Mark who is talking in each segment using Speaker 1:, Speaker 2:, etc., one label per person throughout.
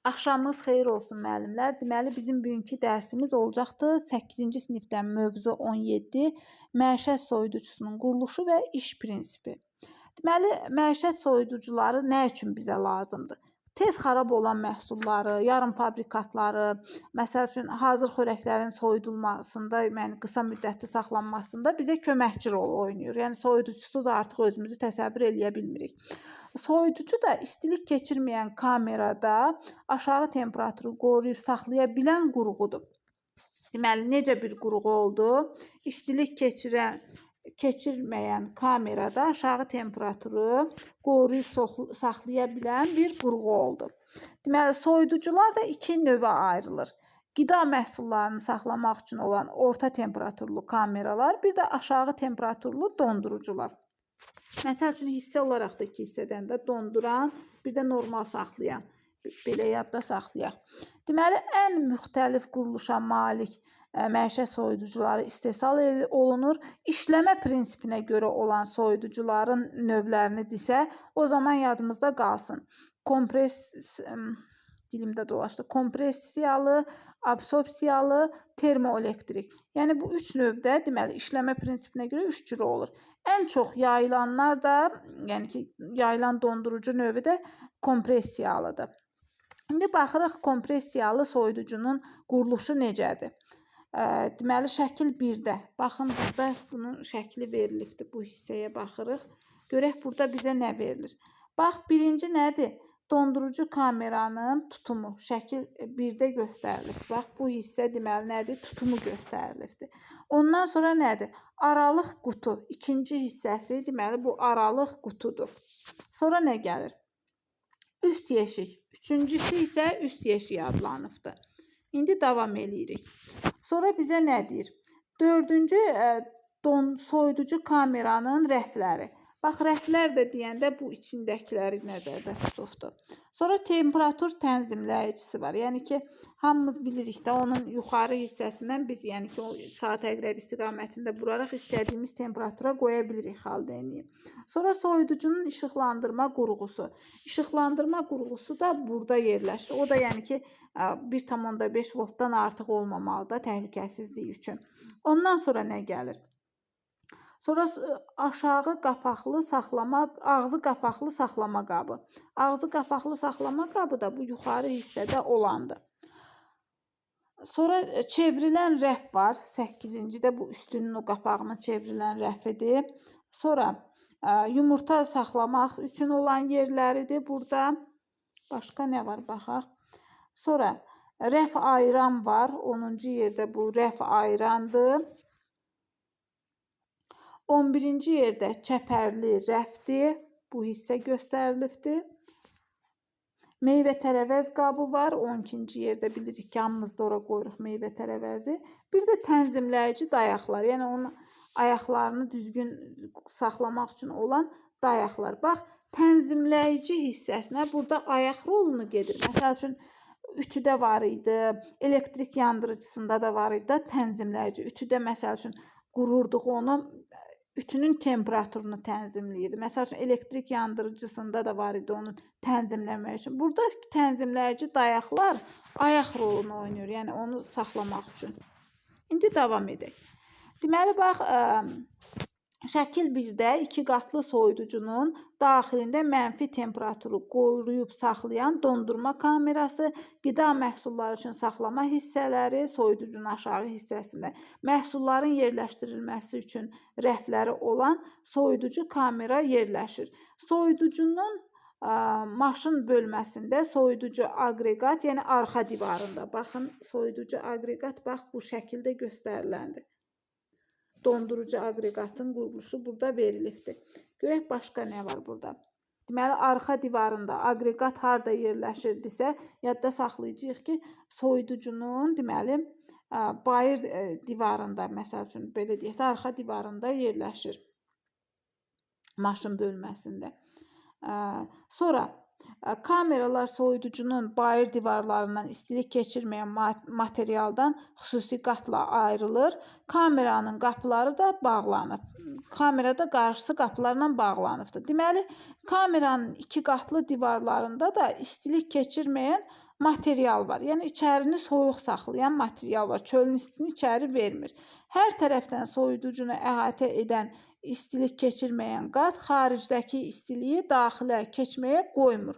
Speaker 1: Axşamınız xeyir olsun müəllimlər. Deməli bizim bugünkü dərsimiz olacaqdı 8-ci sinifdən mövzu 17 məişət soyuducusunun quruluşu və iş prinsipi. Deməli məişət soyuducuları nə üçün bizə lazımdır? Tez xarab olan məhsulları, yarım fabrikatları, məsəl üçün hazır xörəklərin soyudulmasında, yəni qısa müddətli saxlanmasında bizə köməkçi rol oynayır. Yəni soyuducusuz artıq özümüzü təsəvvür eləyə bilmirik. Soyuducu da istilik keçirməyən kamerada aşağı temperaturu qoruyub saxlaya bilən qurğudur. Deməli necə bir qurğu oldu? İstilik keçirməyən kamerada aşağı temperaturu qoruyub saxlaya bilən bir qurğu oldu. Deməli soyuducular da iki növə ayrılır. Qida məhsullarını saxlamaq üçün olan orta temperaturlu kameralar, bir də aşağı temperaturlu dondurucular. Məsəl üçün hissə olaraq da iki hissədən də donduran, bir də normal saxlayan, belə yadda saxlayaq. Deməli ən müxtəlif quruluşa malik məişət soyuducuları istehsal olunur. İşləmə prinsipinə görə olan soyuducuların növlərini desə, o zaman yadımızda qalsın. Kompressiyalı, absorpsiyalı, termoelektrik. Yəni bu üç növdə deməli işləmə prinsipinə görə üç cür olur. Ən çox yayılanlar da, yəni ki, yayılan dondurucu növü də kompressiyalıdır. İndi baxırıq kompressiyalı soyuducunun quruluşu necədir? Deməli şəkil 1-də. Baxın burada bunun şəkli verilibdir. Bu hissəyə baxırıq. Görək burada bizə nə verilir? Bax birinci nədir? Dondurucu kameranın tutumu şəkil 1-də göstərilibdir. Bax bu hissə deməli nədir? Tutumu göstərilibdir. Ondan sonra nədir? Aralıq qutu. İkinci hissəsi deməli bu aralıq qutudur. Sonra nə gəlir? Üst yeşik. Üçüncüsü isə üst yeşik adlanıbdır. İndi davam eləyirik. Sonra bizə nə deyir? Dördüncü soyuducu kameranın rəfləri. Bax, rəflər də deyəndə bu içindəkiləri nəzərdə tutubdur. Sonra temperatur tənzimləyicisi var. Yəni ki, hamımız bilirik də onun yuxarı hissəsindən biz, yəni ki, o saat əqrəb istiqamətində vuraraq istədiyimiz temperatura qoya bilirik xaldeyniyi. Sonra soyuducunun işıqlandırma qurğusu. İşıqlandırma qurğusu da burada yerləşir. O da yəni ki, 1,5 voltdan artıq olmamalıdır təhlükəsizlik üçün. Ondan sonra nə gəlir? Sonra aşağı qapaqlı saxlama, ağzı qapaqlı saxlama qabı. Ağzı qapaqlı saxlama qabı da bu yuxarı hissədə olandır. Sonra çevrilən rəf var. 8-cidə bu üstünün o qapağının çevrilən rəfidir. Sonra yumurta saxlamaq üçün olan yerləridir burada. Başqa nə var baxaq. Sonra rəf ayıran var. 10-cu yerdə bu rəf ayırandır. 11-ci yerdə çəpərli rəfdir. Bu hissə göstərilibdir. Meyvə tərəvəz qabı var. 12-ci yerdə bilirik ki, hamımızda ora qoyuruq meyvə tərəvəzi. Bir də tənzimləyici dayaqlar. Yəni onun ayaqlarını düzgün saxlamaq üçün olan dayaqlar. Bax, tənzimləyici hissəsinə burada ayaq rolunu gedir. Məsəl üçün ütüdə var idi, elektrik yandırıcısında da var idi tənzimləyici. Ütüdə məsəl üçün qururduq onu, ütünün temperaturunu tənzimləyirdi. Məsəl üçün elektrik yandırıcısında da var idi onun tənzimləmək üçün. Burada tənzimləyici dayaqlar ayaq rolunu oynayır, yəni onu saxlamaq üçün. İndi davam edək. Deməli, bax, şəkil 1-də iki qatlı soyuducunun daxilində mənfi temperaturu qoruyub saxlayan dondurma kamerası, qida məhsulları üçün saxlama hissələri, soyuducunun aşağı hissəsində məhsulların yerləşdirilməsi üçün rəfləri olan soyuducu kamera yerləşir. Soyuducunun maşın bölməsində soyuducu aqreqat, yəni arxa divarında. Baxın, soyuducu aqreqat bax bu şəkildə göstəriləndir. Dondurucu aqreqatın quruluşu burada verilibdir. Görək başqa nə var burada. Deməli, arxa divarında aqreqat harada yerləşirdisə, yadda saxlayacağıq ki, soyuducunun deməli, bayır divarında, məsəl üçün, belə deyək də, arxa divarında yerləşir. Maşın bölməsində. Sonra kameralar soyuducunun bayır divarlarından istilik keçirməyən materialdan xüsusi qatla ayrılır. Kameranın qapıları da bağlanıb. Kamerada qarşısı qapılarla bağlanıbdır. Deməli, kameranın iki qatlı divarlarında da istilik keçirməyən material var. Yəni içərini soyuq saxlayan material var. Çölün istini içəri vermir. Hər tərəfdən soyuducunu əhatə edən istilik keçirməyən qat xaricdəki istiliyi daxilə keçməyə qoymur.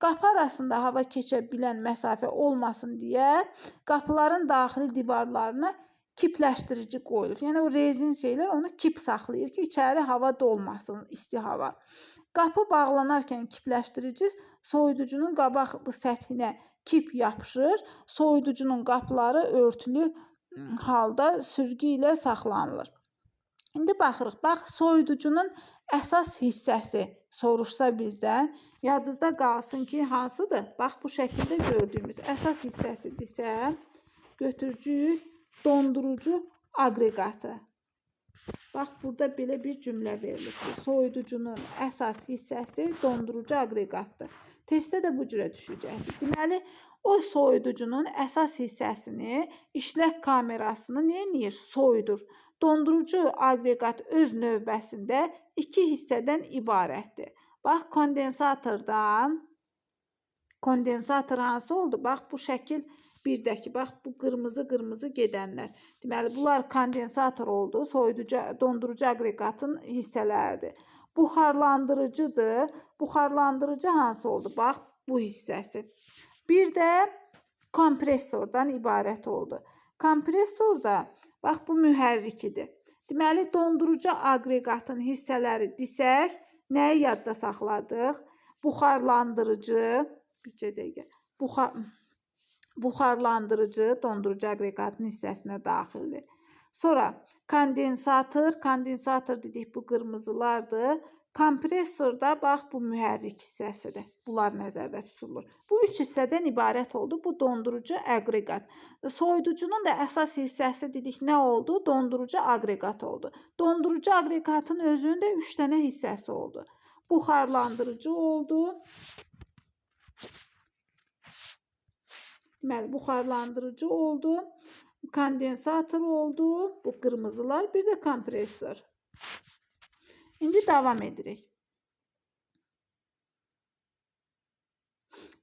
Speaker 1: Qapı arasında hava keçə bilən məsafə olmasın deyə qapıların daxili divarlarına kipləşdirici qoyulur. Yəni o rezin şeylər onu kip saxlayır ki, içəri hava dolmasın, isti hava. Qapı bağlanarkən kipləşdirici soyuducunun qabaq səthinə kip yapışır. Soyuducunun qapıları örtülü halda sürgü ilə saxlanılır. İndi baxırıq. Bax, soyuducunun əsas hissəsi soruşsa bizdən, yadınızda qalsın ki, hansıdır? Bax, bu şəkildə gördüyümüz əsas hissəsidirsə, götürcük dondurucu aqreqatı. Bax, burada belə bir cümlə verilibdir. Soyuducunun əsas hissəsi dondurucu aqreqatdır. Testdə də bu cürə düşəcəkdir. Deməli, o soyuducunun əsas hissəsini işlək kamerasını neyinir? Soyudur. Dondurucu aqreqat öz növbəsində iki hissədən ibarətdir. Bax, kondensator hansı oldu? Bax, bu şəkil birdəki, bax, bu qırmızı gedənlər. Deməli, bunlar kondensator oldu, dondurucu aqreqatın hissələridir. Buxarlandırıcıdır. Buxarlandırıcı hansı oldu? Bax, bu hissəsi. Bir də kompresordan ibarət oldu. Kompresor da, bax, bu mühərrikidir. Deməli, dondurucu aqreqatın hissələri desək, nəyi yadda saxladıq? Buxarlandırıcı, bircə dəqiqə, buxarlandırıcı dondurucu aqreqatın hissəsinə daxildir. Sonra kondensator dedik, bu qırmızılardır. Kompresor da, bax, bu mühərrik hissəsidir. Bunlar nəzərdə tutulur. Bu üç hissədən ibarət oldu. Bu dondurucu aqreqat. Soyuducunun da əsas hissəsi dedik, nə oldu? Dondurucu aqreqat oldu. Dondurucu aqreqatın özünün də 3 dənə hissəsi oldu. Buxarlandırıcı oldu. Deməli, buxarlandırıcı oldu. Kondensator oldu. Bu qırmızılar. Bir də kompresor. İndi davam edirik.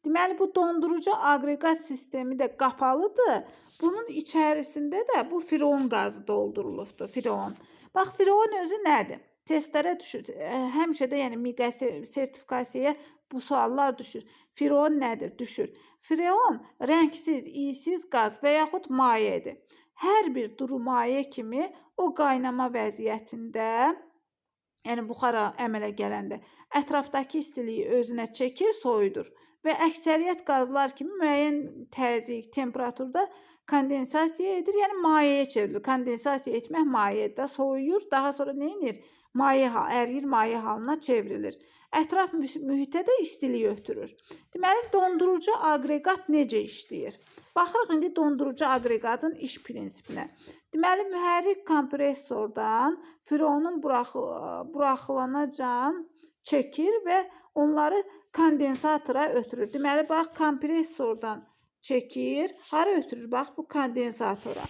Speaker 1: Deməli, bu dondurucu aqreqat sistemi də qapalıdır. Bunun içərisində də bu freon qazı doldurulubdur. Freon. Bax, freon özü nədir? Testlərə düşür. Həmişə də yəni miqyas sertifikasiyaya bu suallar düşür. Freon nədir? Düşür. Freon rəngsiz, iysiz qaz və yaxud mayedir. Hər bir duru maye kimi o qaynama vəziyyətində, yəni buxara əmələ gələndə ətrafdakı istiliyi özünə çəkir, soyudur. Və əksəriyyət qazlar kimi müəyyən təzyiq, temperaturda kondensasiya edir, yəni mayeyə çevrilir. Kondensasiya etmək mayedə soyuyur, daha sonra nə edir? Əriyir, maye halına çevrilir. Ətraf mühitə də istilik ötürür. Deməli, dondurucu aqreqat necə işləyir? Baxırıq indi dondurucu aqreqatın iş prinsipinə. Deməli, mühərrik kompresordan freonun buraxılanacan çəkir və onları kondensatora ötürür. Deməli, bax, kompresordan çəkir. Hara ötürür? Bax, bu kondensatora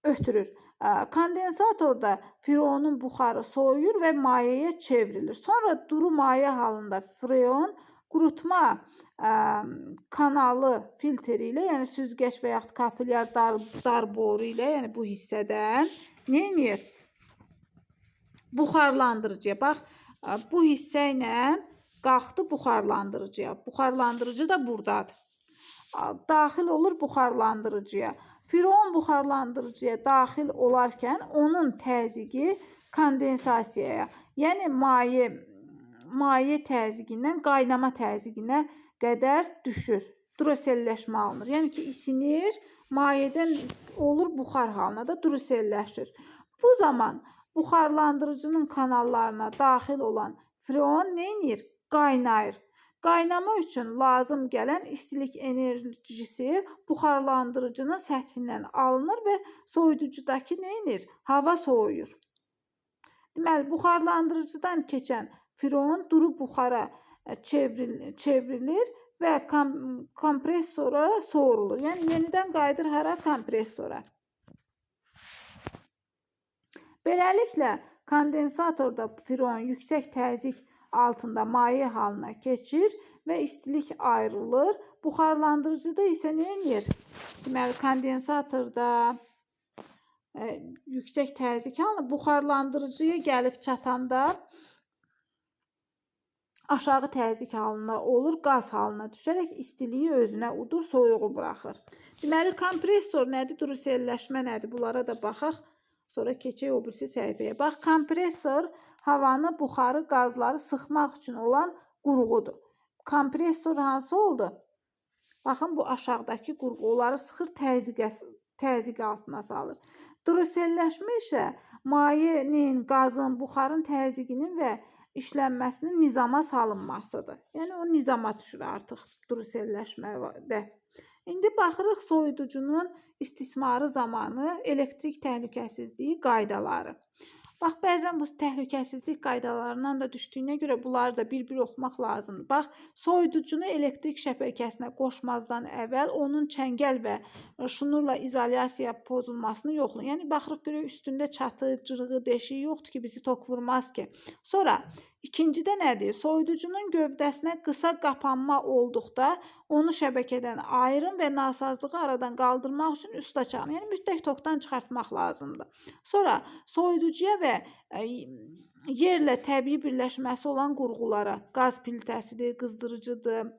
Speaker 1: ötürür. Kondensatorda freonun buxarı soyuyur və mayeyə çevrilir. Sonra duru maye halında freon qurutma kanalı filtri ilə, yəni süzgəc və yaxud kapilyar dar boru ilə, yəni bu hissədən nə edir? Buxarlandırıcıya. Bax, bu hissə ilə qalxdı buxarlandırıcıya. Buxarlandırıcı da buradadır. Daxil olur buxarlandırıcıya. Freon buxarlandırıcıya daxil olarkən onun təzyiqi kondensasiyaya, yəni maye təzyiqindən qaynama təzyiqinə qədər düşür. Duroselləşmə alınır. Yəni ki, isinir, mayədən olur buxar halına da duroselləşir. Bu zaman buxarlandırıcının kanallarına daxil olan freon nə edir? Qaynayır. Qaynama üçün lazım gələn istilik enerjisi buxarlandırıcının səthindən alınır və soyuducudakı nə edir? Hava soğuyur. Deməli, buxarlandırıcıdan keçən freon duru buxara çevrilir və kompresora soğurulur. Yəni, yenidən qayıdır hara? Kompresora. Beləliklə, kondensatorda freon yüksək təzyiq altında maye halına keçir və istilik ayrılır. Buxarlandırıcıda isə nə edir? Deməli, kondensatorda yüksək təzyiq alınır. Buxarlandırıcıya gəlib çatanda aşağı təzyiq halında olur, qaz halına düşərək istiliyi özünə udur, soyuğu buraxır. Deməli, kompressor nədir, druselləşmə nədir? Bunlara da baxaq. Sonra keçək o birisi səhifəyə. Bax, kompressor havanı, buxarı, qazları sıxmaq üçün olan qurğudur. Kompressor hansı oldu? Baxın, bu aşağıdakı qurğu onları sıxır, təzyiq altına salır. Druselləşmə isə mayenin, qazın, buxarın təzyiqinin və işlənməsinin nizama salınmasıdır. Yəni, o nizama düşür artıq druselləşmədə. İndi baxırıq soyuducunun istismarı zamanı elektrik təhlükəsizliyi qaydaları. Bax, bəzən bu təhlükəsizlik qaydalarından da düşdüyünə görə bunları da bir-bir oxumaq lazımdır. Bax, soyuducunu elektrik şəbəkəsinə qoşmazdan əvvəl onun çəngəl və şnurla izolyasiya pozulmasını yoxlayın. Yəni, baxırıq görək üstündə çatı, cırığı, deşiyi yoxdur ki, bizi tok vurmaz ki. Sonra, ikincidə nədir? Soyuducunun gövdəsinə qısa qapanma olduqda onu şəbəkədən ayırın və nasazlığı aradan qaldırmaq üçün üst açağını, yəni mütləq tokdan çıxartmaq lazımdır. Sonra, soyuducuya və yerlə təbii birləşməsi olan qurğulara, qaz plitəsidir, qızdırıcıdır,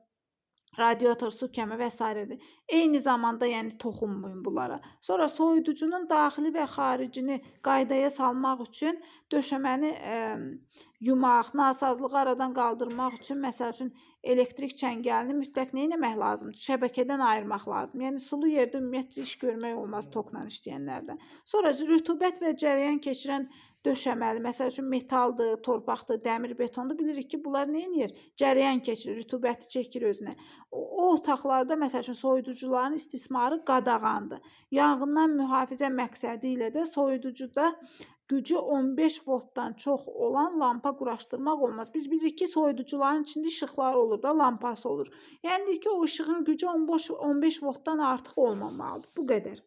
Speaker 1: radiator, su kəmi və s. Eyni zamanda yəni toxunmayın bunlara. Sonra soyuducunun daxili və xaricini qaydaya salmaq üçün döşəməni yumaq, nasazlığı aradan qaldırmaq üçün, məsəl üçün, elektrik çəngəlini mütləq nə etmək lazımdır? Şəbəkədən ayırmaq lazım. Yəni, sulu yerdə ümumiyyətcə iş görmək olmaz tokla işləyənlərdən. Sonra, rütubət və cərəyan keçirən döşəməli, məsəl üçün, metaldır, torpaqdır, dəmir, betondur. Bilirik ki, bunlar nə edir? Cərəyan keçirir, rütubəti çəkir özünə. O otaqlarda, məsəl üçün, soyuducuların istismarı qadağandır. Yanğından mühafizə məqsədi ilə də soyuducuda gücü 15 voltdan çox olan lampa quraşdırmaq olmaz. Biz bilirik ki, soyuducuların içində işıqlar olur da, lampası olur. Yəni ki, o işığın gücü 15 voltdan artıq olmamalıdır. Bu qədər.